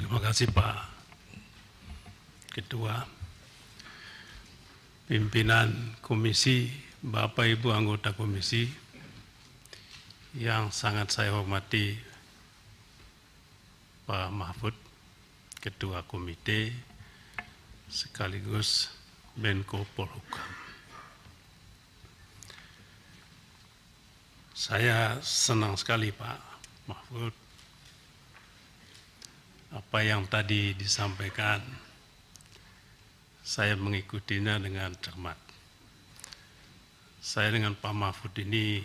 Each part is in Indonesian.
Terima kasih Pak Ketua, pimpinan komisi, Bapak Ibu anggota komisi yang sangat saya hormati, Pak Mahfud, Ketua Komite sekaligus Menko Polhukam. Saya senang sekali Pak Mahfud apa yang tadi disampaikan. Saya mengikutinya dengan cermat. Saya dengan Pak Mahfud ini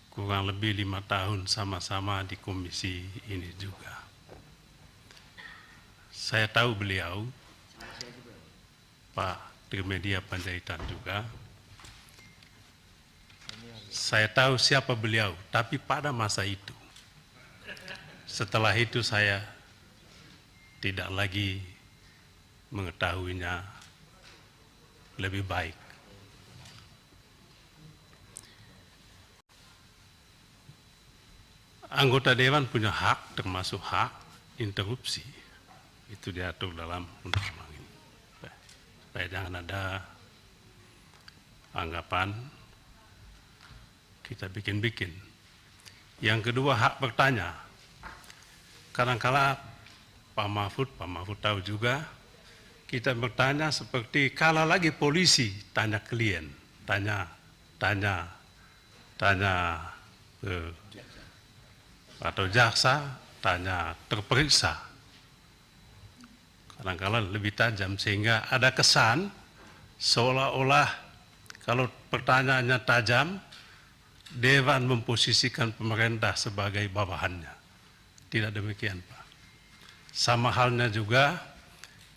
kurang lebih 5 tahun sama-sama di komisi ini juga. Saya tahu beliau, Pak Trimedia Panjaitan juga. Saya tahu siapa beliau, tapi pada masa itu. Setelah itu saya tidak lagi mengetahuinya lebih baik. Anggota Dewan punya hak, termasuk hak interupsi. Itu diatur dalam undang-undang ini. Supaya jangan ada anggapan kita bikin-bikin. Yang kedua, hak bertanya. Kadang-kala Pak Mahfud tahu juga, kita bertanya seperti kalau lagi polisi tanya klien, tanya atau jaksa tanya terperiksa. Kadang-kala lebih tajam sehingga ada kesan seolah-olah kalau pertanyaannya tajam, Dewan memposisikan pemerintah sebagai bawahannya. Tidak demikian Pak. Sama halnya juga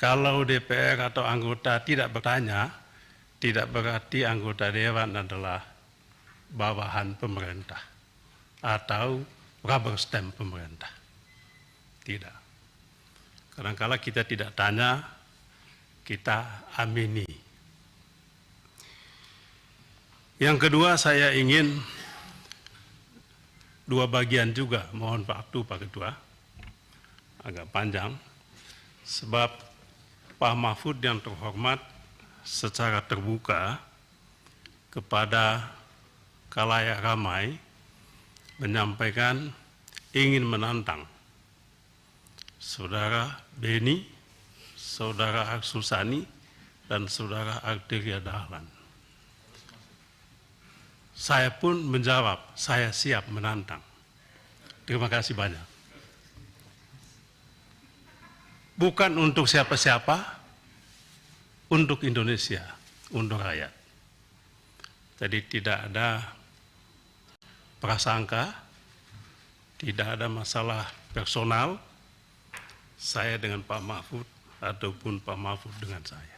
kalau DPR atau anggota tidak bertanya, tidak berarti anggota Dewan adalah bawahan pemerintah atau rubber stamp pemerintah. Tidak. Kadang-kala kita tidak tanya, kita amini. Yang kedua, saya ingin dua bagian juga, mohon waktu Pak Ketua, agak panjang, sebab Pak Mahfud yang terhormat secara terbuka kepada khalayak ramai menyampaikan ingin menantang Saudara Beni, Saudara Arsul Sani, dan Saudara Arteria Dahlan. Saya pun menjawab, saya siap menantang. Terima kasih banyak. Bukan untuk siapa-siapa, untuk Indonesia, untuk rakyat. Jadi tidak ada prasangka, tidak ada masalah personal, saya dengan Pak Mahfud ataupun Pak Mahfud dengan saya.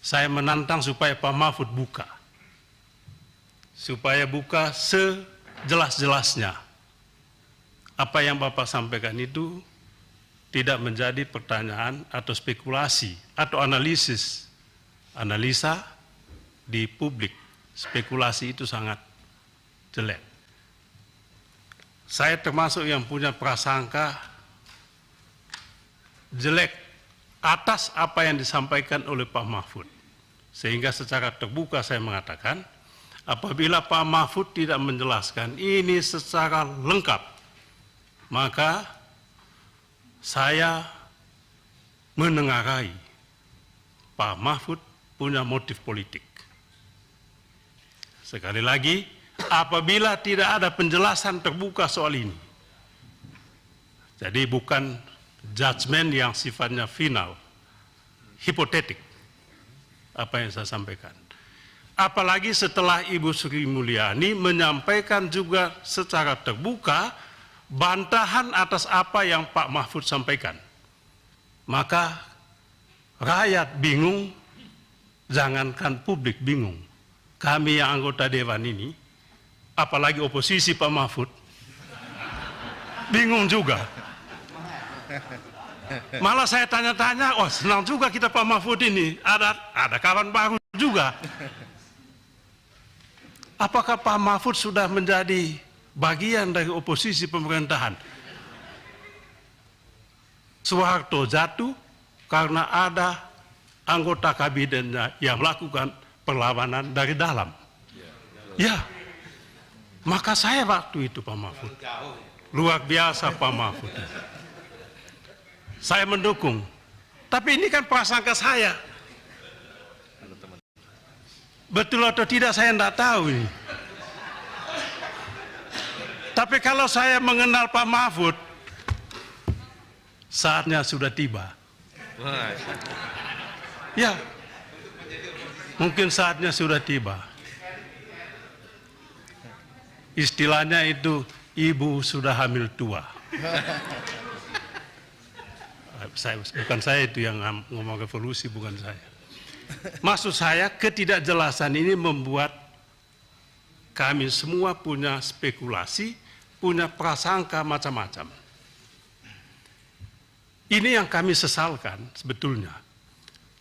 Saya menantang supaya Pak Mahfud buka. Supaya buka sejelas-jelasnya. Apa yang Bapak sampaikan itu tidak menjadi pertanyaan atau spekulasi atau analisa di publik. Spekulasi itu sangat jelek. Saya termasuk yang punya prasangka jelek atas apa yang disampaikan oleh Pak Mahfud. Sehingga secara terbuka saya mengatakan, apabila Pak Mahfud tidak menjelaskan ini secara lengkap, maka saya menengarai Pak Mahfud punya motif politik. Sekali lagi, apabila tidak ada penjelasan terbuka soal ini, jadi bukan judgement yang sifatnya final, hipotetik, apa yang saya sampaikan. Apalagi setelah Ibu Sri Mulyani menyampaikan juga secara terbuka bantahan atas apa yang Pak Mahfud sampaikan. Maka rakyat bingung, jangankan publik bingung. Kami yang anggota Dewan ini, apalagi oposisi Pak Mahfud, bingung juga. Malah saya tanya-tanya, oh senang juga kita Pak Mahfud ini, ada kawan baru juga. Apakah Pak Mahfud sudah menjadi bagian dari oposisi pemerintahan? Soeharto jatuh karena ada anggota kabinetnya yang melakukan perlawanan dari dalam. Ya, maka saya waktu itu Pak Mahfud, luar biasa Pak Mahfud. Saya mendukung, tapi ini kan prasangka saya. Betul atau tidak saya tidak tahu ini. Tapi kalau saya mengenal Pak Mahfud, saatnya sudah tiba. Ya, mungkin saatnya sudah tiba. Istilahnya itu, ibu sudah hamil tua. Bukan saya itu yang ngomong revolusi, bukan saya. Maksud saya, ketidakjelasan ini membuat kami semua punya spekulasi, punya prasangka macam-macam. Ini yang kami sesalkan sebetulnya.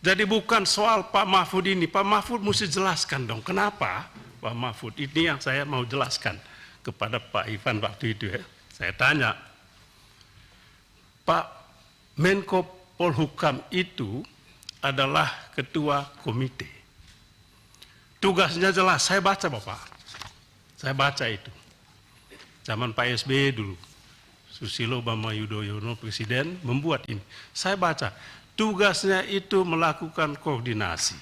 Jadi bukan soal Pak Mahfud ini, Pak Mahfud mesti jelaskan dong, kenapa Pak Mahfud? Ini yang saya mau jelaskan kepada Pak Ivan waktu itu ya. Saya tanya, Pak Menko Polhukam itu adalah ketua komite. Tugasnya jelas, saya baca Bapak. Saya baca itu. Zaman Pak SBY dulu. Susilo Bambang Yudhoyono presiden membuat ini. Saya baca, tugasnya itu melakukan koordinasi.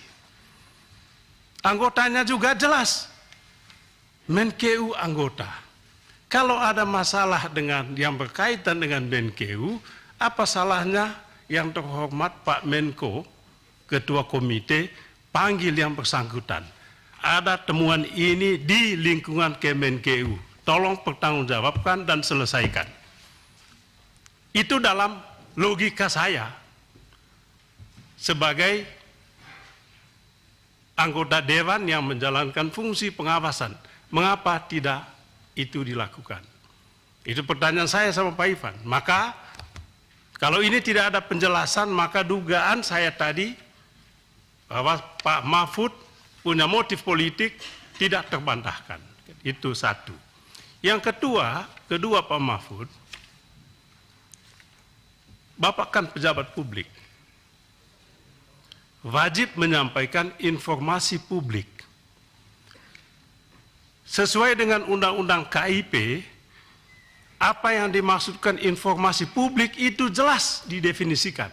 Anggotanya juga jelas. Menkeu anggota. Kalau ada masalah dengan yang berkaitan dengan Menkeu, apa salahnya yang terhormat Pak Menko, ketua komite, panggil yang bersangkutan. Ada temuan ini di lingkungan Kemenkeu. Tolong pertanggungjawabkan dan selesaikan. Itu dalam logika saya sebagai anggota dewan yang menjalankan fungsi pengawasan. Mengapa tidak itu dilakukan? Itu pertanyaan saya sama Pak Ivan. Maka kalau ini tidak ada penjelasan, maka dugaan saya tadi bahwa Pak Mahfud punya motif politik tidak terbantahkan. Itu satu. Yang kedua Pak Mahfud, Bapak kan pejabat publik, wajib menyampaikan informasi publik. Sesuai dengan Undang-Undang KIP, apa yang dimaksudkan informasi publik itu jelas didefinisikan.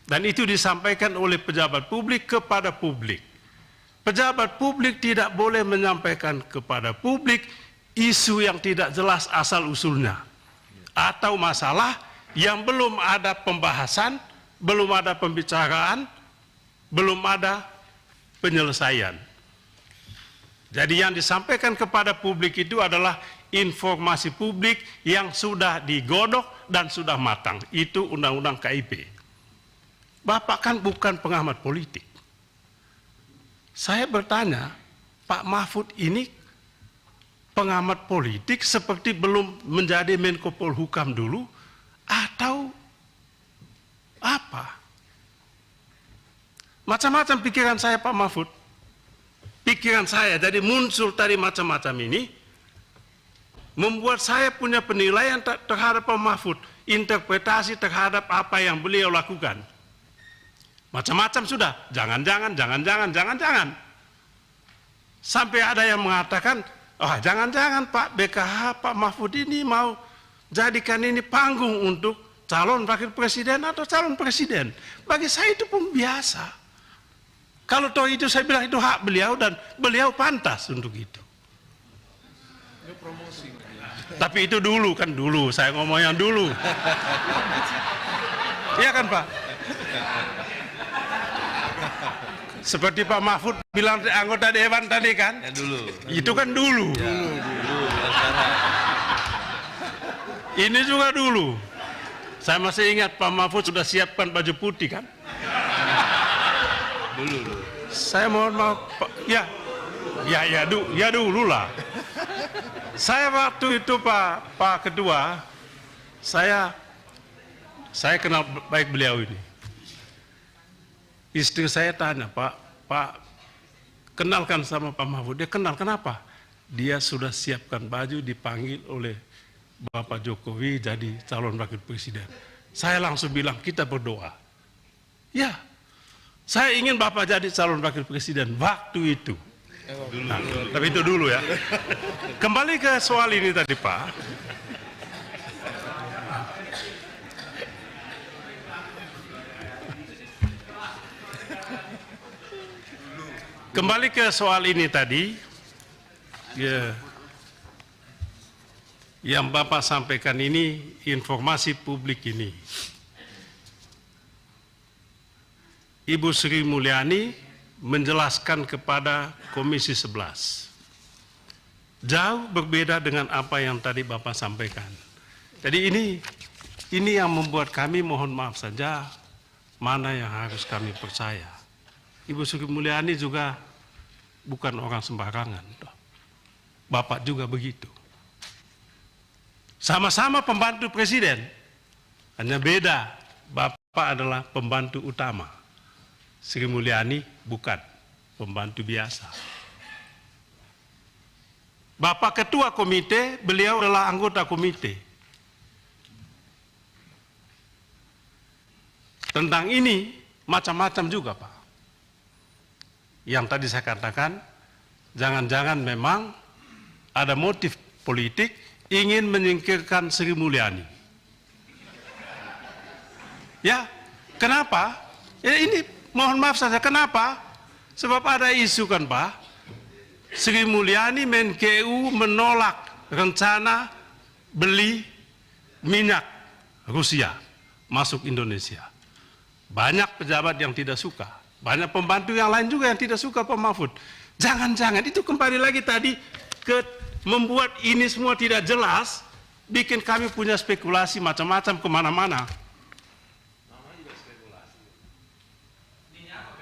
Dan itu disampaikan oleh pejabat publik kepada publik. Pejabat publik tidak boleh menyampaikan kepada publik isu yang tidak jelas asal-usulnya. Atau masalah yang belum ada pembahasan, belum ada pembicaraan, belum ada penyelesaian. Jadi yang disampaikan kepada publik itu adalah informasi publik yang sudah digodok dan sudah matang. Itu Undang-Undang KIP. Bapak kan bukan pengamat politik. Saya bertanya, Pak Mahfud ini pengamat politik seperti belum menjadi Menko Polhukam dulu, atau apa? Macam-macam pikiran saya Pak Mahfud. Pikiran saya, jadi muncul tadi macam-macam ini, membuat saya punya penilaian terhadap Pak Mahfud, interpretasi terhadap apa yang beliau lakukan. Macam-macam sudah, jangan-jangan. Sampai ada yang mengatakan, jangan-jangan Pak BKH, Pak Mahfud ini mau jadikan ini panggung untuk calon wakil presiden atau calon presiden. Bagi saya itu pun biasa. Kalau toh itu saya bilang itu hak beliau dan beliau pantas untuk itu. Tapi itu dulu kan dulu, saya ngomong yang dulu. Iya kan Pak? Seperti Pak Mahfud bilang anggota dewan tadi kan? Ya dulu. Itu kan dulu. Ya, dulu. Ini juga dulu. Saya masih ingat Pak Mahfud sudah siapkan baju putih kan? Dulu. Saya mohon maaf, ya dulu lah. Saya waktu itu Pak Ketua, saya kenal baik beliau ini. Istri saya tanya, Pak, kenalkan sama Pak Mahfud. Dia kenal, kenapa? Dia sudah siapkan baju dipanggil oleh Bapak Jokowi jadi calon wakil presiden. Saya langsung bilang kita berdoa. Ya, saya ingin Bapak jadi calon wakil presiden waktu itu. Nah, tapi itu dulu ya. Kembali ke soal ini tadi Pak. Kembali ke soal ini tadi, ya, yang Bapak sampaikan ini, informasi publik ini. Ibu Sri Mulyani menjelaskan kepada Komisi 11. Jauh berbeda dengan apa yang tadi Bapak sampaikan. Jadi ini yang membuat kami mohon maaf saja, mana yang harus kami percaya. Ibu Sri Mulyani juga bukan orang sembarangan. Bapak juga begitu. Sama-sama pembantu presiden, hanya beda, Bapak adalah pembantu utama. Sri Mulyani bukan pembantu biasa. Bapak ketua komite, beliau adalah anggota komite. Tentang ini macam-macam juga Pak. Yang tadi saya katakan, jangan-jangan memang ada motif politik ingin menyingkirkan Sri Mulyani. Ya, kenapa? Ya ini mohon maaf saja, kenapa? Sebab ada isu kan Pak, Sri Mulyani Menkeu menolak rencana beli minyak Rusia masuk Indonesia. Banyak pejabat yang tidak suka, banyak pembantu yang lain juga yang tidak suka Pak Mahfud. Jangan-jangan itu kembali lagi tadi ke membuat ini semua tidak jelas, bikin kami punya spekulasi macam-macam kemana-mana.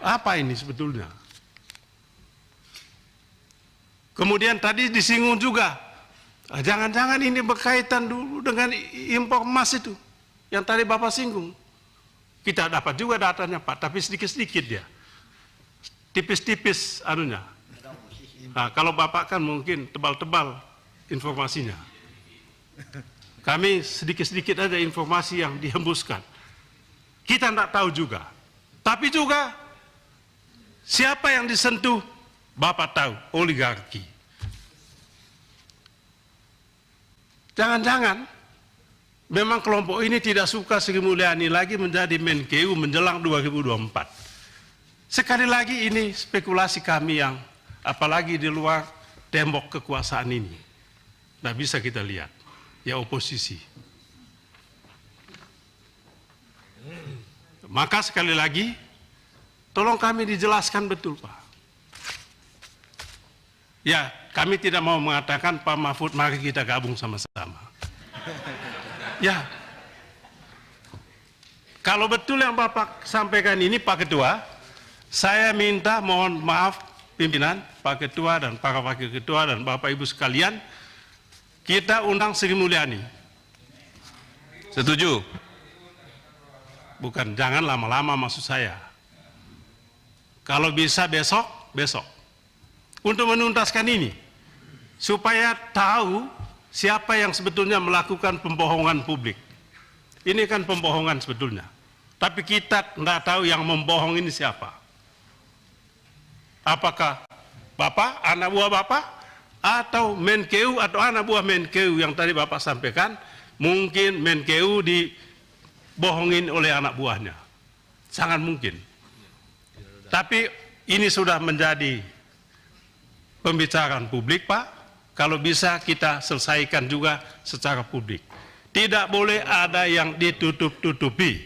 Apa ini sebetulnya? Kemudian tadi disinggung juga, jangan-jangan ini berkaitan dulu dengan impor emas itu, yang tadi Bapak singgung. Kita dapat juga datanya Pak, tapi sedikit-sedikit dia. Tipis-tipis anunya. Nah, kalau Bapak kan mungkin tebal-tebal informasinya. Kami sedikit-sedikit ada informasi yang dihembuskan. Kita tidak tahu juga. Tapi juga siapa yang disentuh, Bapak tahu, oligarki. Jangan-jangan memang kelompok ini tidak suka Sri Mulyani lagi menjadi Menkeu menjelang 2024. Sekali lagi ini spekulasi kami yang apalagi di luar tembok kekuasaan ini. Tidak bisa kita lihat, ya oposisi. Maka sekali lagi, tolong kami dijelaskan betul Pak. Ya, kami tidak mau mengatakan Pak Mahfud mari kita gabung sama-sama. Ya, kalau betul yang Bapak sampaikan ini Pak Ketua, saya minta mohon maaf pimpinan, Pak Ketua dan para Wakil Ketua dan Bapak Ibu sekalian, kita undang Sri Mulyani. Setuju? Bukan, jangan lama-lama maksud saya. Kalau bisa besok, besok. Untuk menuntaskan ini, supaya tahu siapa yang sebetulnya melakukan pembohongan publik. Ini kan pembohongan sebetulnya. Tapi kita tidak tahu yang membohong ini siapa. Apakah Bapak, anak buah Bapak, atau Menkeu atau anak buah Menkeu yang tadi Bapak sampaikan, mungkin Menkeu dibohongin oleh anak buahnya. Sangat mungkin. Tapi ini sudah menjadi pembicaraan publik Pak. Kalau bisa kita selesaikan juga secara publik. Tidak boleh ada yang ditutup-tutupi.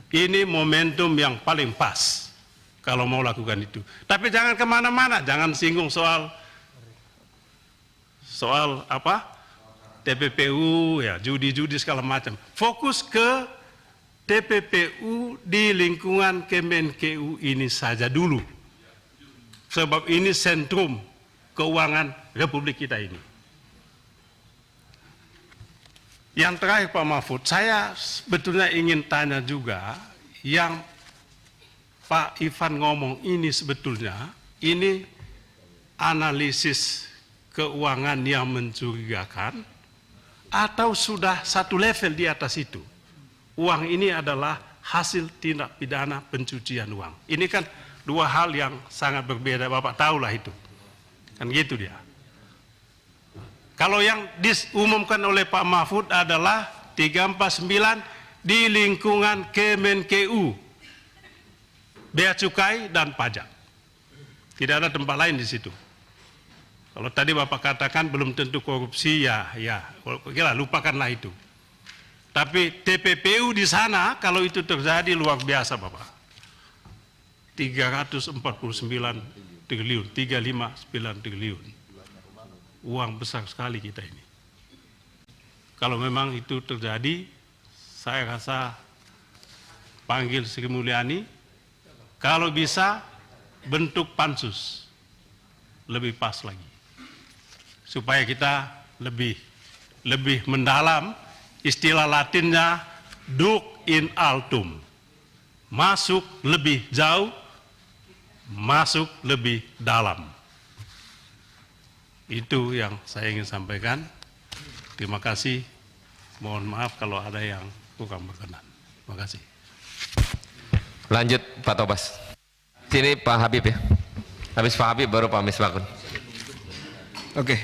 Ini momentum yang paling pas kalau mau lakukan itu. Tapi jangan kemana-mana, jangan singgung soal apa? TPPU, ya judi-judi segala macam. Fokus ke TPPU di lingkungan Kemenkeu ini saja dulu. Sebab ini sentrum keuangan Republik kita ini. Yang terakhir Pak Mahfud, saya sebetulnya ingin tanya juga, yang Pak Ivan ngomong ini sebetulnya, ini analisis keuangan yang mencurigakan, atau sudah satu level di atas itu? uang ini adalah hasil tindak pidana pencucian uang. Ini kan dua hal yang sangat berbeda, Bapak tahulah itu. Kan gitu dia. Kalau yang diumumkan oleh Pak Mahfud adalah 349 di lingkungan Kemenkeu, bea cukai dan pajak. Tidak ada tempat lain di situ. Kalau tadi Bapak katakan belum tentu korupsi, ya, kira lupakanlah itu. Tapi TPPU di sana kalau itu terjadi luar biasa, Bapak. 349 triliun, 359 triliun. Uang besar sekali kita ini. Kalau memang itu terjadi, saya rasa panggil Sri Mulyani, kalau bisa bentuk pansus, lebih pas lagi. Supaya kita lebih mendalam, istilah Latinnya duc in altum, masuk lebih jauh, masuk lebih dalam. Itu yang saya ingin sampaikan. Terima kasih. Mohon maaf kalau ada yang kurang berkenan. Terima kasih. Lanjut Pak Tobas. Sini Pak Habib ya. Habis Pak Habib baru Pak Misbakun. Oke.